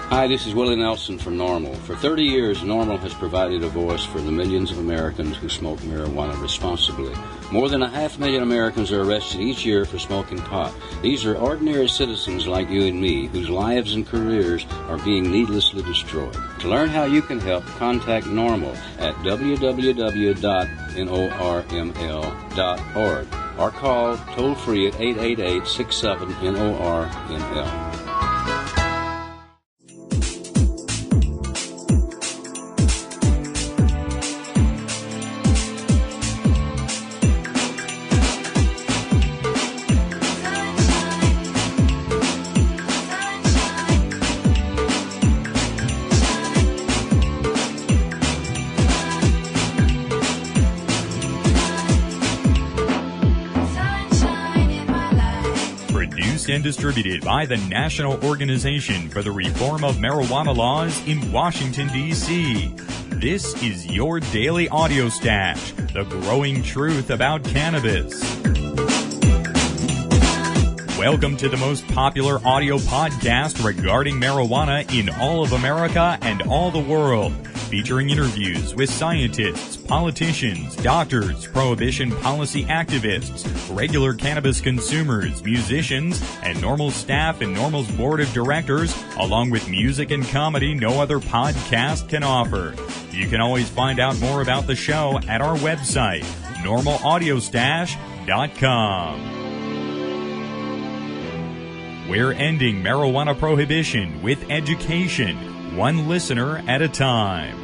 Hi, this is Willie Nelson for NORML. For 30 years, NORML has provided a voice for the millions of Americans who smoke marijuana responsibly. More than 500,000 Americans are arrested each year for smoking pot. These are ordinary citizens like you and me whose lives and careers are being needlessly destroyed. To learn how you can help, contact NORML at www.norml.org or call toll-free at 888-67-NORML. And distributed by the National Organization for the Reform of Marijuana Laws in Washington, D.C. This is your daily audio stash, the growing truth about cannabis. Welcome to the most popular audio podcast regarding marijuana in all of America and all the world, featuring interviews with scientists, politicians, doctors, prohibition policy activists, regular cannabis consumers, musicians, and NORML staff and NORML's board of directors, along with music and comedy no other podcast can offer. You can always find out more about the show at our website, NORMLAudiostash.com. We're ending marijuana prohibition with education, one listener at a time.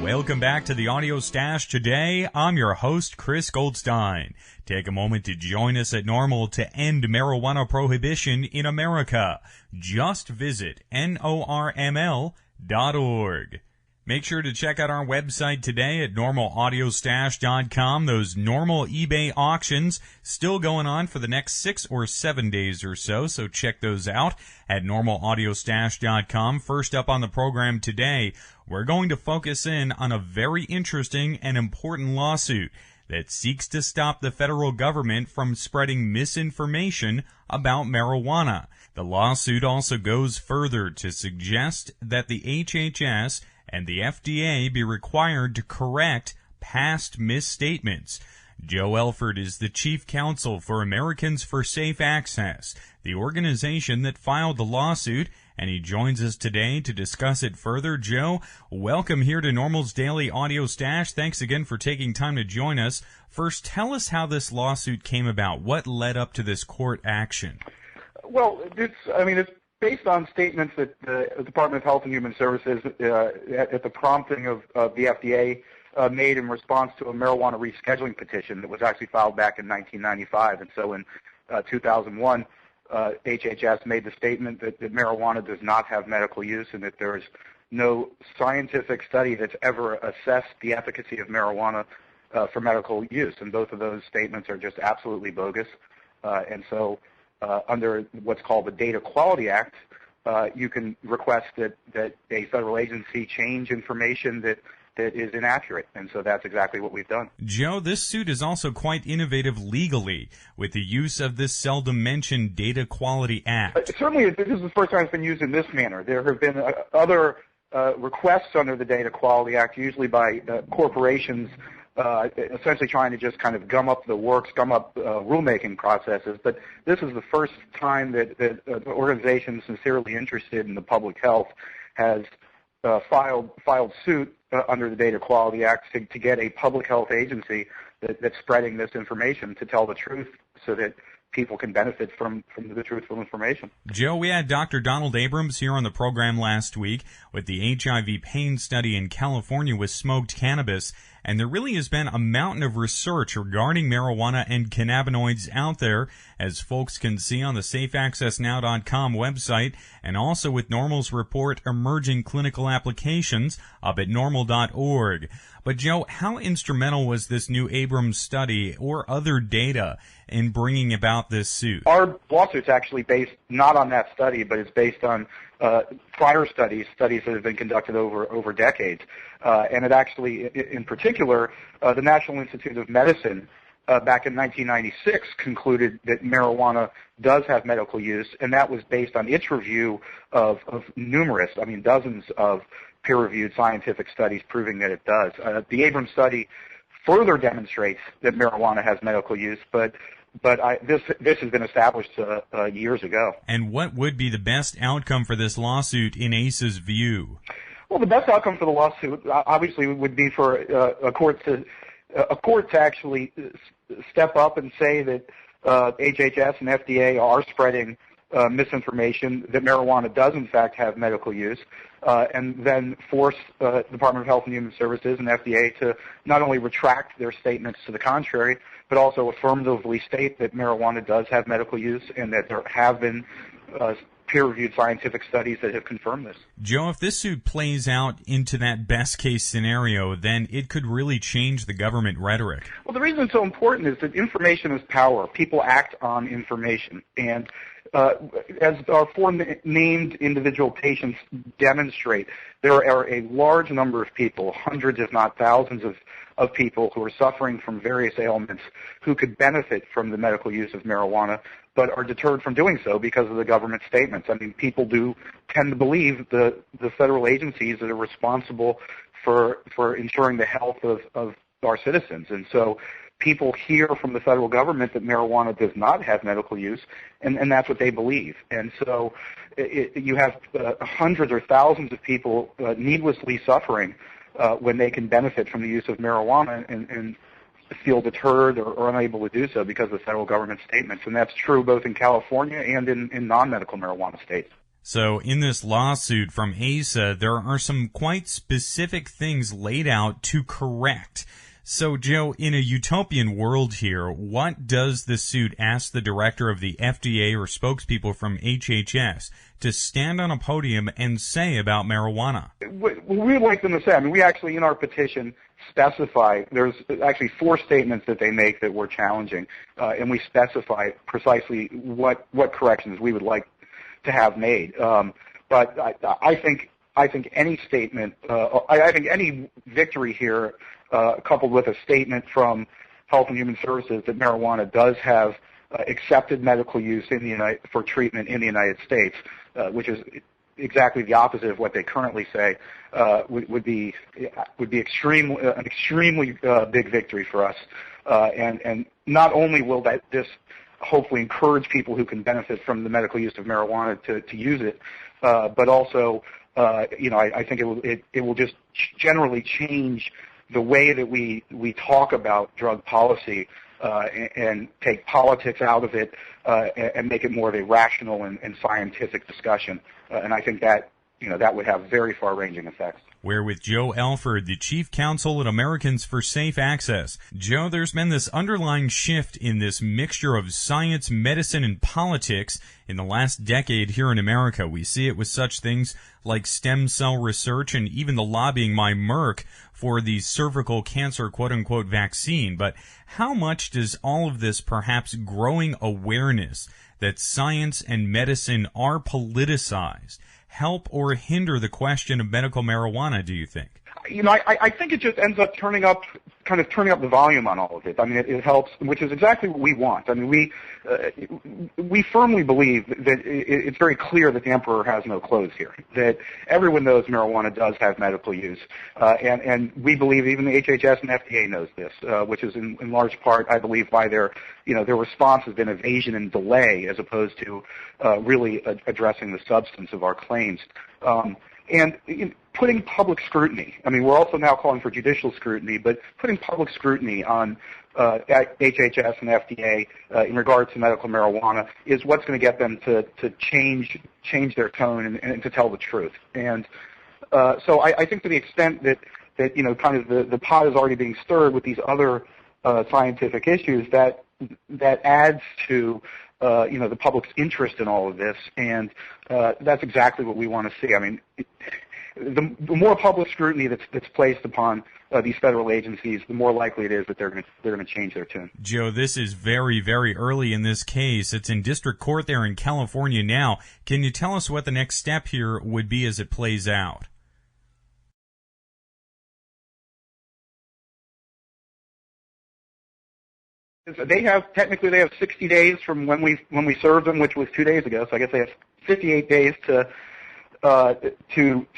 Welcome back to the Audio Stash. Today, I'm your host, Chris Goldstein. Take a moment to join us at NORML to end marijuana prohibition in America. Just visit NORML.org. Make sure to check out our website today at NORMLAudiostash.com. Those NORML eBay auctions still going on for the next 6 or 7 days or so check those out at NORMLAudiostash.com. First up on the program today, we're going to focus in on a very interesting and important lawsuit that seeks to stop the federal government from spreading misinformation about marijuana. The lawsuit also goes further to suggest that the HHS and the FDA be required to correct past misstatements. Joe Elford is the chief counsel for Americans for Safe Access, the organization that filed the lawsuit, and he joins us today to discuss it further. Joe, welcome here to NORML's Daily Audio Stash. Thanks again for taking time to join us. First, tell us how this lawsuit came about. What led up to this court action? Well, it's based on statements that the Department of Health and Human Services, at the prompting of the FDA, made in response to a marijuana rescheduling petition that was actually filed back in 1995. And so in 2001, HHS made the statement that marijuana does not have medical use and that there is no scientific study that's ever assessed the efficacy of marijuana for medical use. And both of those statements are just absolutely bogus. And so under what's called the Data Quality Act, you can request that a federal agency change information that is inaccurate, and so that's exactly what we've done. Joe, this suit is also quite innovative legally with the use of this seldom-mentioned Data Quality Act. Certainly, this is the first time it's been used in this manner. There have been other requests under the Data Quality Act, usually by corporations, essentially trying to just kind of gum up rulemaking processes. But this is the first time that an organization sincerely interested in the public health has filed suit under the Data Quality Act to get a public health agency that's spreading this information to tell the truth so that people can benefit from the truthful information. Joe, we had Dr. Donald Abrams here on the program last week with the HIV pain study in California with smoked cannabis, and there really has been a mountain of research regarding marijuana and cannabinoids out there, as folks can see on the safeaccessnow.com website, and also with NORML's report, Emerging Clinical Applications, up at norml.org. But Joe, how instrumental was this new Abrams study or other data in bringing about this suit? Our lawsuit's actually based not on that study, but it's based on prior studies that have been conducted over decades. And it actually, in particular, the National Institute of Medicine back in 1996 concluded that marijuana does have medical use, and that was based on its review of numerous, dozens of peer-reviewed scientific studies proving that it does. The Abrams study further demonstrates that marijuana has medical use, but this has been established years ago. And what would be the best outcome for this lawsuit in ACE's view? Well, the best outcome for the lawsuit obviously would be for a court to actually step up and say that HHS and FDA are spreading misinformation, that marijuana does in fact have medical use, and then force the Department of Health and Human Services and FDA to not only retract their statements to the contrary, but also affirmatively state that marijuana does have medical use and that there have been peer-reviewed scientific studies that have confirmed this. Joe, if this suit plays out into that best-case scenario, then it could really change the government rhetoric. Well, the reason it's so important is that information is power. People act on information. And as our four named individual patients demonstrate, there are a large number of people, hundreds if not thousands of people who are suffering from various ailments who could benefit from the medical use of marijuana, but are deterred from doing so because of the government statements. People do tend to believe the federal agencies that are responsible for ensuring the health of our citizens. And so people hear from the federal government that marijuana does not have medical use, and that's what they believe. And so you have hundreds or thousands of people needlessly suffering when they can benefit from the use of marijuana and feel deterred or unable to do so because of the federal government statements. And that's true both in California and in non-medical marijuana states. So in this lawsuit from ASA, there are some quite specific things laid out to correct. So, Joe, in a utopian world here, what does the suit ask the director of the FDA or spokespeople from HHS to stand on a podium and say about marijuana? We would like them to say, we actually, in our petition, specify, there's actually 4 statements that they make that we're challenging, and we specify precisely what corrections we would like to have made. But I think any statement, I think any victory here, coupled with a statement from Health and Human Services that marijuana does have accepted medical use for treatment in the United States, which is exactly the opposite of what they currently say, would be an extremely big victory for us. And not only will this hopefully encourage people who can benefit from the medical use of marijuana to use it, but also I think it will just generally change the way that we talk about drug policy and take politics out of it and make it more of a rational and scientific discussion. And I think that would have very far-ranging effects. We're with Joe Alford, the Chief Counsel at Americans for Safe Access. Joe, there's been this underlying shift in this mixture of science, medicine, and politics in the last decade here in America. We see it with such things like stem cell research and even the lobbying by Merck for the cervical cancer quote-unquote vaccine. But how much does all of this perhaps growing awareness that science and medicine are politicized help or hinder the question of medical marijuana, do you think? I think it just ends up turning up the volume on all of it. It helps, which is exactly what we want. We firmly believe that it's very clear that the emperor has no clothes here, that everyone knows marijuana does have medical use. And we believe even the HHS and FDA knows this, which is in large part, I believe, why their response has been evasion and delay as opposed to really addressing the substance of our claims. And putting public scrutiny, we're also now calling for judicial scrutiny, but putting public scrutiny on HHS and FDA in regard to medical marijuana is what's going to get them to change their tone and to tell the truth. And so I think to the extent that the pot is already being stirred with these other scientific issues, that adds to the public's interest in all of this, and that's exactly what we want to see. The more public scrutiny that's placed upon these federal agencies, the more likely it is that they're going to change their tune. Joe, this is very, very early in this case. It's in district court there in California now. Can you tell us what the next step here would be as it plays out? They have 60 days from when we served them, which was 2 days ago. So I guess they have 58 days to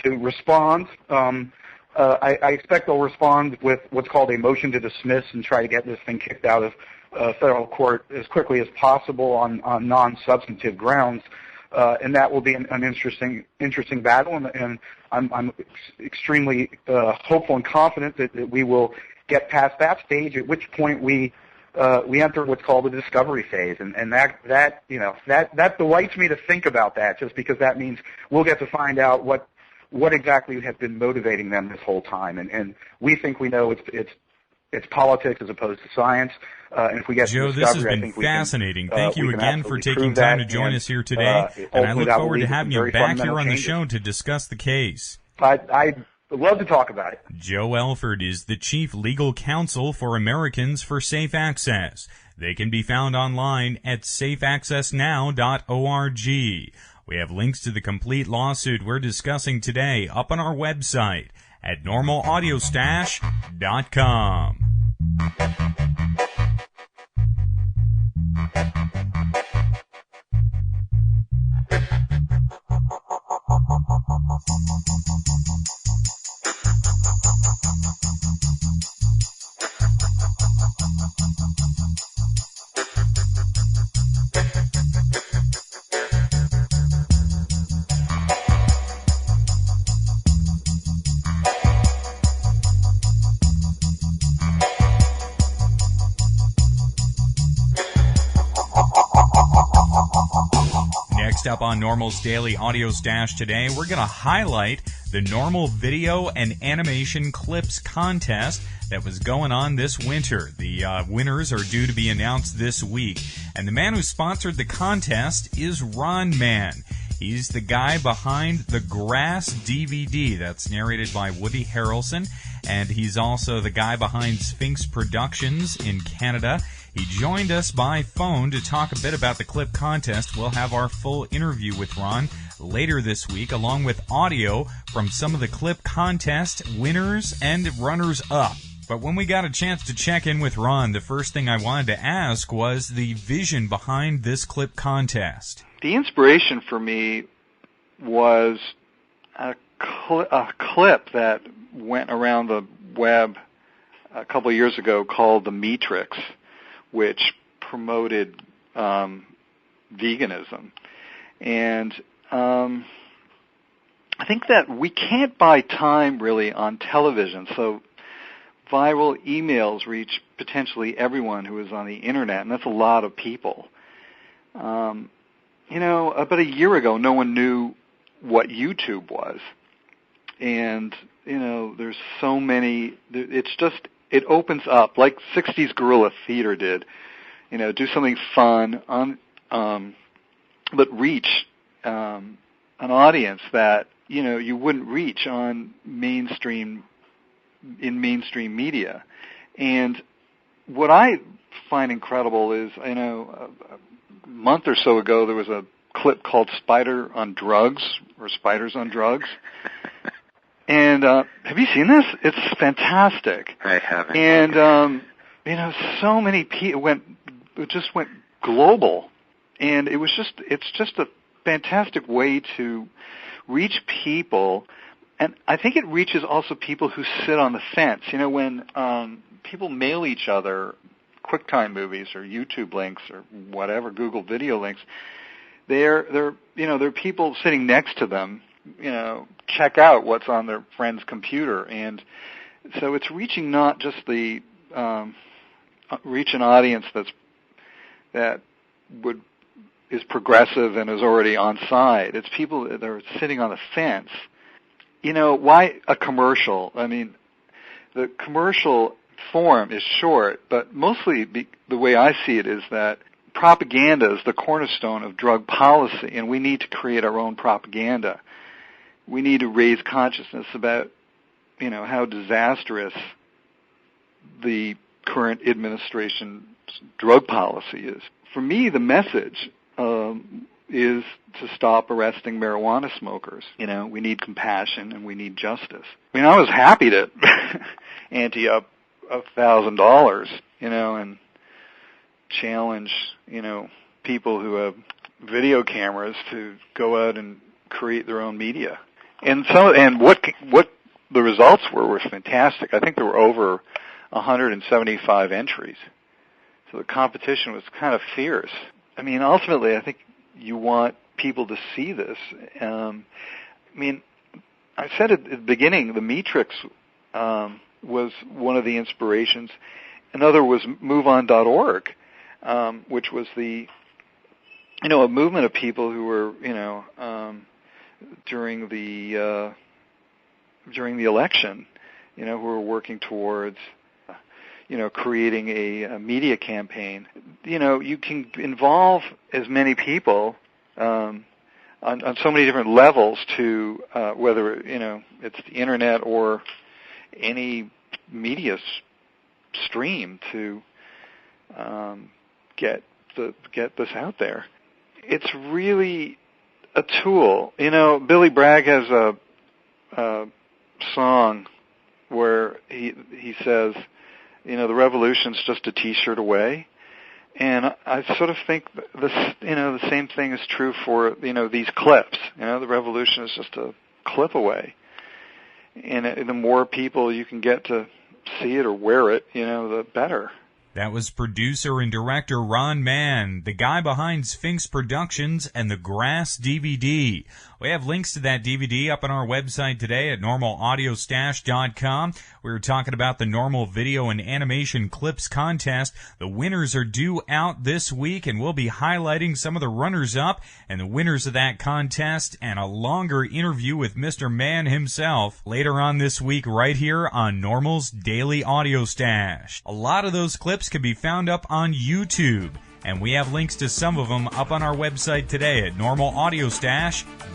respond. I expect they'll respond with what's called a motion to dismiss and try to get this thing kicked out of federal court as quickly as possible on non-substantive grounds. And that will be an interesting battle. And I'm extremely hopeful and confident that we will get past that stage, at which point we enter what's called the discovery phase, and that delights me to think about that, just because that means we'll get to find out what exactly has been motivating them this whole time, and we think we know it's politics as opposed to science. And if we get Joe, to discovery, this has been fascinating. Thank you again for taking time to join us here today, and I look forward to having you back here on the show to discuss the case. I'd love to talk about it. Joe Elford is the Chief Legal Counsel for Americans for Safe Access. They can be found online at safeaccessnow.org. We have links to the complete lawsuit we're discussing today up on our website at normalaudiostash.com. Next up on NORML's Daily Audio Stash today, we're going to highlight the NORML Video and Animation Clips contest that was going on this winter. The winners are due to be announced this week. And the man who sponsored the contest is Ron Mann. He's the guy behind the Grass DVD that's narrated by Woody Harrelson. And he's also the guy behind Sphinx Productions in Canada. He joined us by phone to talk a bit about the clip contest. We'll have our full interview with Ron later this week, along with audio from some of the clip contest winners and runners-up. But when we got a chance to check in with Ron, the first thing I wanted to ask was the vision behind this clip contest. The inspiration for me was a clip that went around the web a couple of years ago called The Matrix, which promoted veganism. And I think that we can't buy time really on television, so viral emails reach potentially everyone who is on the Internet, and that's a lot of people. About a year ago, no one knew what YouTube was. And, there's so many, it opens up, like 60s guerrilla theater did, do something fun, but reach an audience that, you wouldn't reach in mainstream media. And what I find incredible is, a month or so ago, there was a clip called Spiders on Drugs. And have you seen this? It's fantastic. I haven't. And so many people went global, and it's just a fantastic way to reach people. And I think it reaches also people who sit on the fence. When people mail each other QuickTime movies or YouTube links or whatever, Google video links, there are people sitting next to them, check out what's on their friend's computer. And so it's reaching not just reach an audience that is progressive and is already on side. It's people that are sitting on the fence. Why a commercial? I mean, the commercial form is short, but mostly the way I see it is that propaganda is the cornerstone of drug policy, and we need to create our own propaganda. We need to raise consciousness about, how disastrous the current administration's drug policy is. For me, the message is to stop arresting marijuana smokers. You know, we need compassion and we need justice. I mean, I was happy to ante up $1,000, you know, and challenge, you know, people who have video cameras to go out and create their own media. And what the results were fantastic. I think there were over 175 entries. So the competition was kind of fierce. I mean, ultimately, I think you want people to see this. I mean, I said at the beginning, the Matrix was one of the inspirations. Another was MoveOn.org, which was a movement of people who were, during the election, who were working towards, creating a media campaign. You can involve as many people on so many different levels to whether it's the internet or any media stream to get this out there. It's really a tool. Billy Bragg has a song where he says, the revolution's just a T-shirt away, and I sort of think the same thing is true for these clips. The revolution is just a clip away, and the more people you can get to see it or wear it, the better. That was producer and director Ron Mann, the guy behind Sphinx Productions and the Grass DVD. We have links to that DVD up on our website today at NORMLAudioStash.com. We were talking about the NORML Video and Animation Clips Contest. The winners are due out this week, and we'll be highlighting some of the runners-up and the winners of that contest and a longer interview with Mr. Mann himself later on this week right here on NORML's Daily Audio Stash. A lot of those clips can be found up on YouTube, and we have links to some of them up on our website today at NORMLAudioStash.com.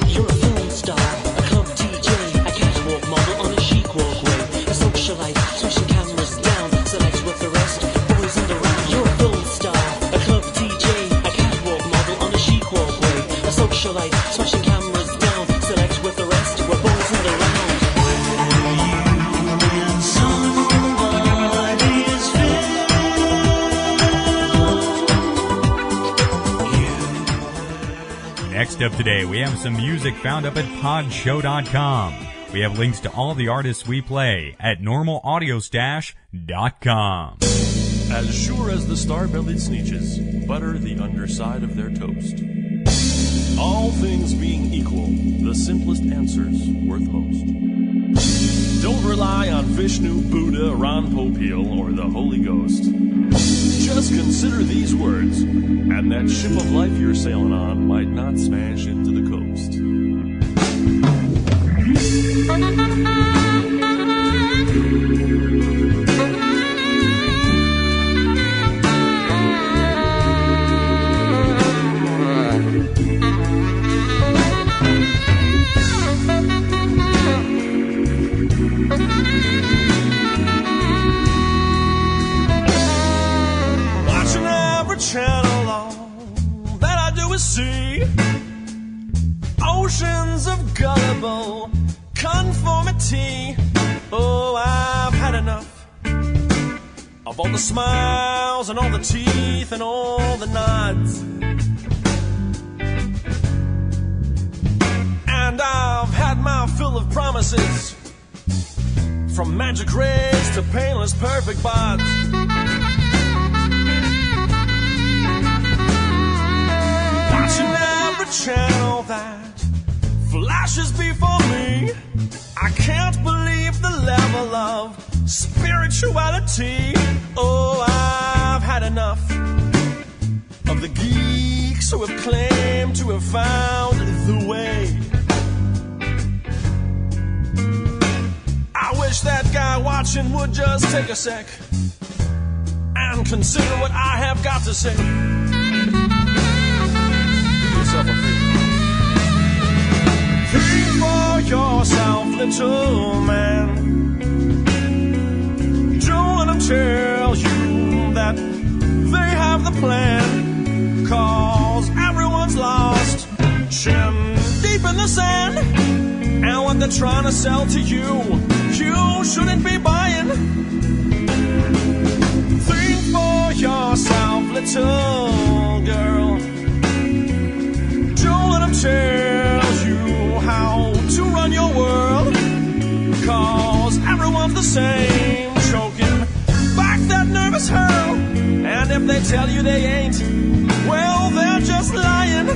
You're a film star, a club DJ, a catwalk model on a chic walkway, a socialite, switching cameras down, selects with the rest, boys in the round. You're a film star, a club DJ, a catwalk model on a chic walkway, a socialite, switching cameras down, selects with the rest, we're boys in the round. Next up today, we have some music found up at podshow.com. We have links to all the artists we play at NORMLAudioStash.com. As sure as the star-bellied sneetches butter the underside of their toast. All things being equal, the simplest answer's worth most. Don't rely on Vishnu, Buddha, Ron Popeil, or the Holy Ghost. Just consider these words, and that ship of life you're sailing on might not smash into the coast. Watching every channel, all that I do is see oceans of gullible conformity. Oh, I've had enough of all the smiles and all the teeth and all the nods. And I've had my fill of promises, from magic rays to painless perfect bods. Watching every channel that flashes before me, I can't believe the level of spirituality. Oh, I've had enough of the geeks who have claimed to have found the way. I wish that guy watching would just take a sec and and consider what I have got to say. Do yourself a favor. Think for yourself, little man. Don't let them tell you that they have the plan, 'cause everyone's lost, chin deep in the sand. And what they're trying to sell to you, you shouldn't be buying. Think for yourself, little girl. Don't let them tell you how to run your world, 'cause everyone's the same, choking back that nervous hurl. And if they tell you they ain't, well, they're just lying.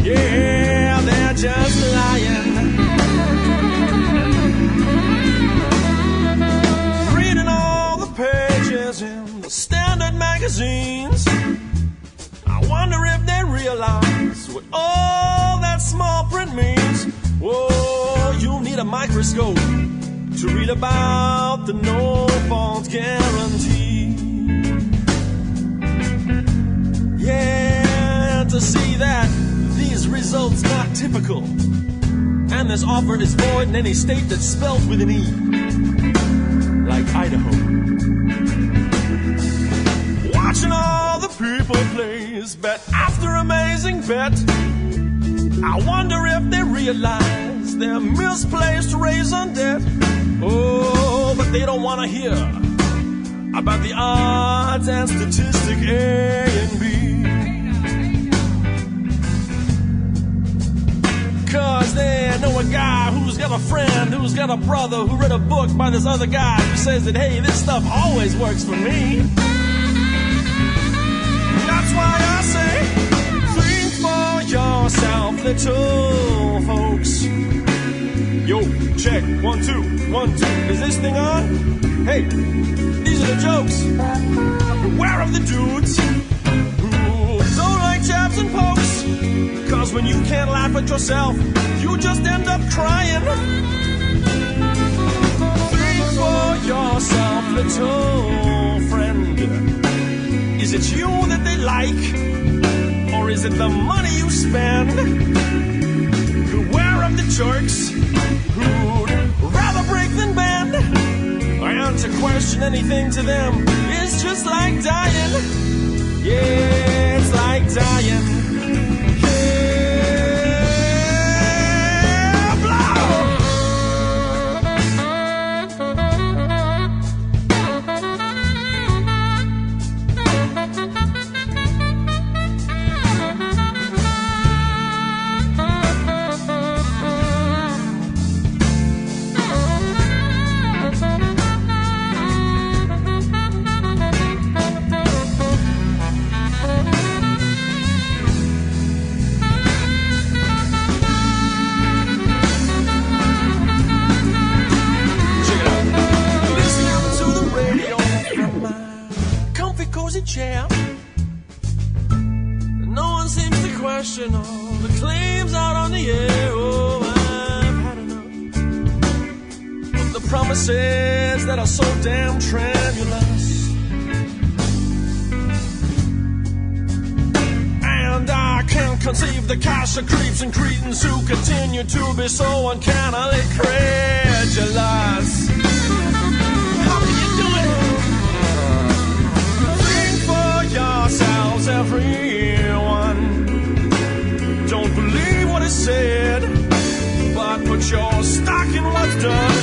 Yeah, they're just lying. Reading all the pages in the standard magazines, I wonder if they realize what all that small print means. Whoa, you'll need a microscope to read about the no-fault guarantee. Yeah, to see that these results not typical, and this offer is void in any state that's spelled with an E, like Idaho. Watching all the people place bet after amazing bet, I wonder if they realize their misplaced raison debt. Oh, but they don't want to hear about the odds and statistic A and B. 'Cause they know a guy who's got a friend, who's got a brother who read a book by this other guy who says that, hey, this stuff always works for me. That's why I say, think for yourself, little folks. Yo, check, 1, 2, 1, 2. Is this thing on? Hey, these are the jokes. Beware of the dudes who don't like jabs and pokes, 'cause when you can't laugh at yourself, you just end up crying. Think for yourself, little friend. Is it you that they like, or is it the money you spend? Beware of the jerks who'd rather break than bend, and to question anything to them is just like dying. Yeah, it's like dying. Chair. No one seems to question all the claims out on the air. Oh, I've had enough of the promises that are so damn tremulous. And I can't conceive the cash of creeps and cretins who continue to be so uncannily credulous. How can you do it? Yourselves, everyone. Don't believe what is said, but put your stock in what's done.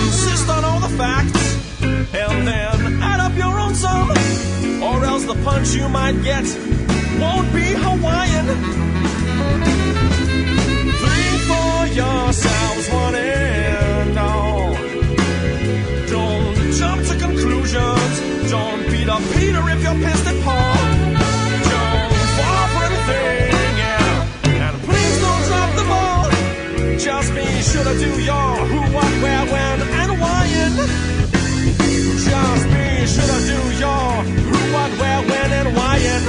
Insist on all the facts, and then add up your own sum, or else the punch you might get won't be Hawaiian. Think for yourselves, one and all. Don't jump to conclusions. Don't beat up Peter if you're pissed at Paul. Don't fall for anything, yeah. And please don't drop the ball. Just be sure to do your who, what, where, when, and why-in. Just be sure to do your who, what, where, when, and why-in.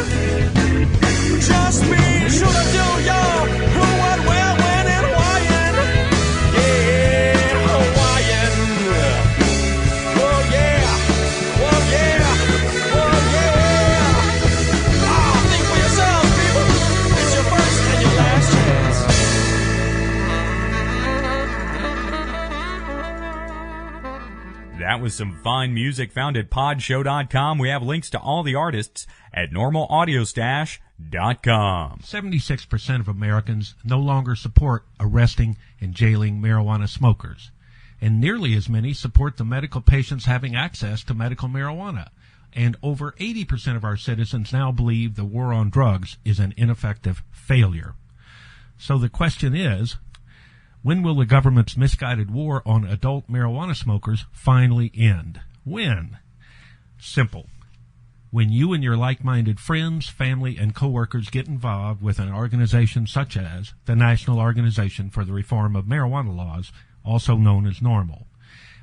That was some fine music found at podshow.com. We have links to all the artists at normalaudio.com. 76% of Americans no longer support arresting and jailing marijuana smokers, and nearly as many support the medical patients having access to medical marijuana. And over 80% of our citizens now believe the war on drugs is an ineffective failure. So the question is, when will the government's misguided war on adult marijuana smokers finally end? When? Simple. When you and your like-minded friends, family, and coworkers get involved with an organization such as the National Organization for the Reform of Marijuana Laws, also known as NORML.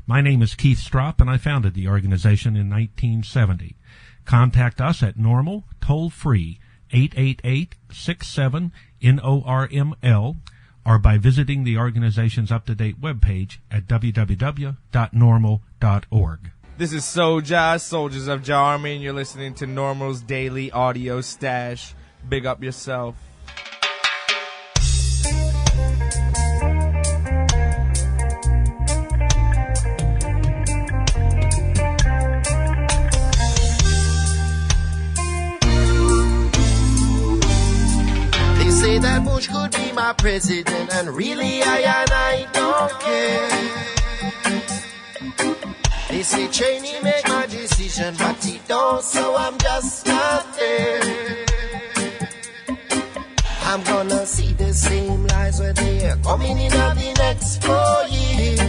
My name is Keith Stropp, and I founded the organization in 1970. Contact us at NORML, toll-free, 888-67-NORML, or by visiting the organization's up-to-date webpage at www.normal.org. This is Soja, Soldiers of Jah Army, and you're listening to NORML's Daily Audio Stash. Big up yourself. They say that Bush could be my president, and really I don't care. They say Cheney make my decision, but he don't, so I'm just not there. I'm gonna see the same lies where they're coming in of the next 4 years.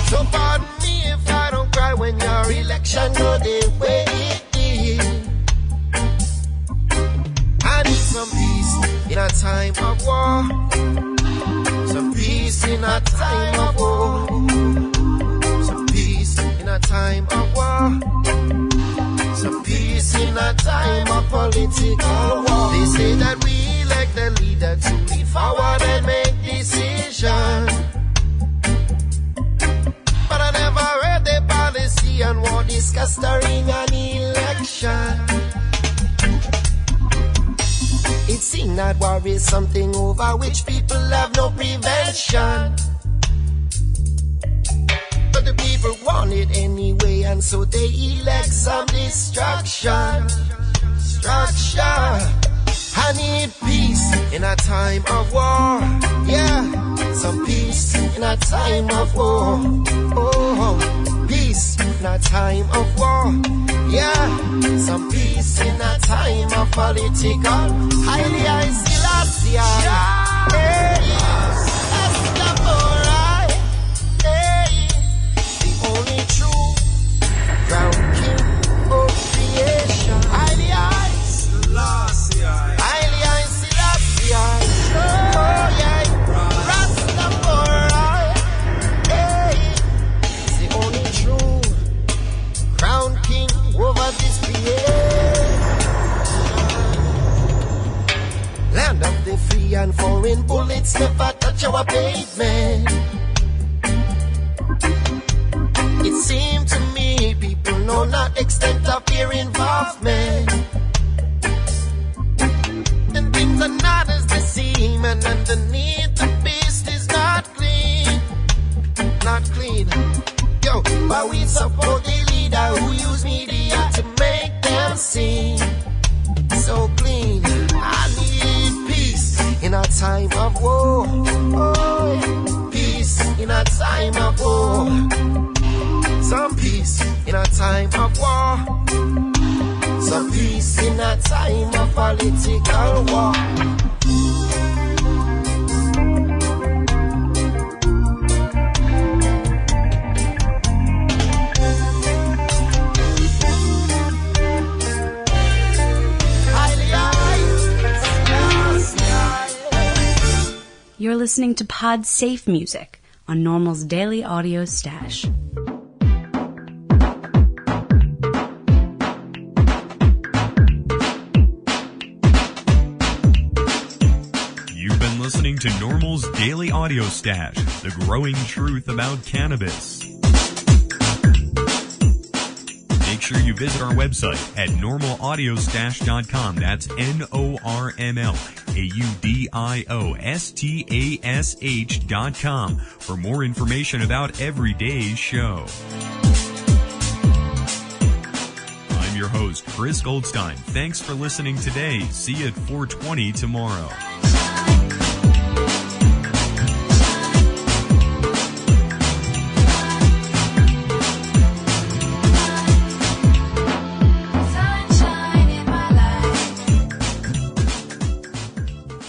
So pardon me if I don't cry when your election go the way it is. I need some peace in a time of war. Some peace in a time of war. Some peace in a time of war. Some peace in a time of political war. They say that we elect the leader to lead forward and make decisions. But I never heard the policy and war discussed during an election. It seems that war is something over which people have no prevention. But the people want it anyway, and so they elect some destruction. I need peace in a time of war. Yeah, some peace in a time of war. Oh, peace in a time of war. Yeah, some peace in a time of political. Highly I Selassie. Hey, Rastafari. Hey, the only true crown king of creation. Highly I Selassie. Highly I Selassie. Oh yeah, Rastafari. Hey, the only true crown king over this creation. Land of the free and foreign bullets never touch our pavement. It seems to me people know not extent of their involvement. And things are not as they seem, and underneath the beast is not clean. Not clean. Yo, but we support the leader who use media to make them seem so clean. I need peace in a time of war. Oh, peace in a time of war. Some peace in a time of war. Some peace in a time of political war. You're listening to Pod Safe Music on NORML's Daily Audio Stash. You've been listening to NORML's Daily Audio Stash, the growing truth about cannabis. Make sure sure you visit our website at normalaudiostash.com. That's NORMLAUDIOSTASH.com for more information about every day's show. I'm your host, Chris Goldstein. Thanks for listening today. See you at 4:20 tomorrow.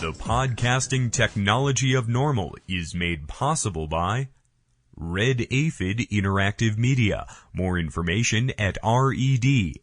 The podcasting technology of NORML is made possible by Red Aphid Interactive Media. More information at redaphid.com.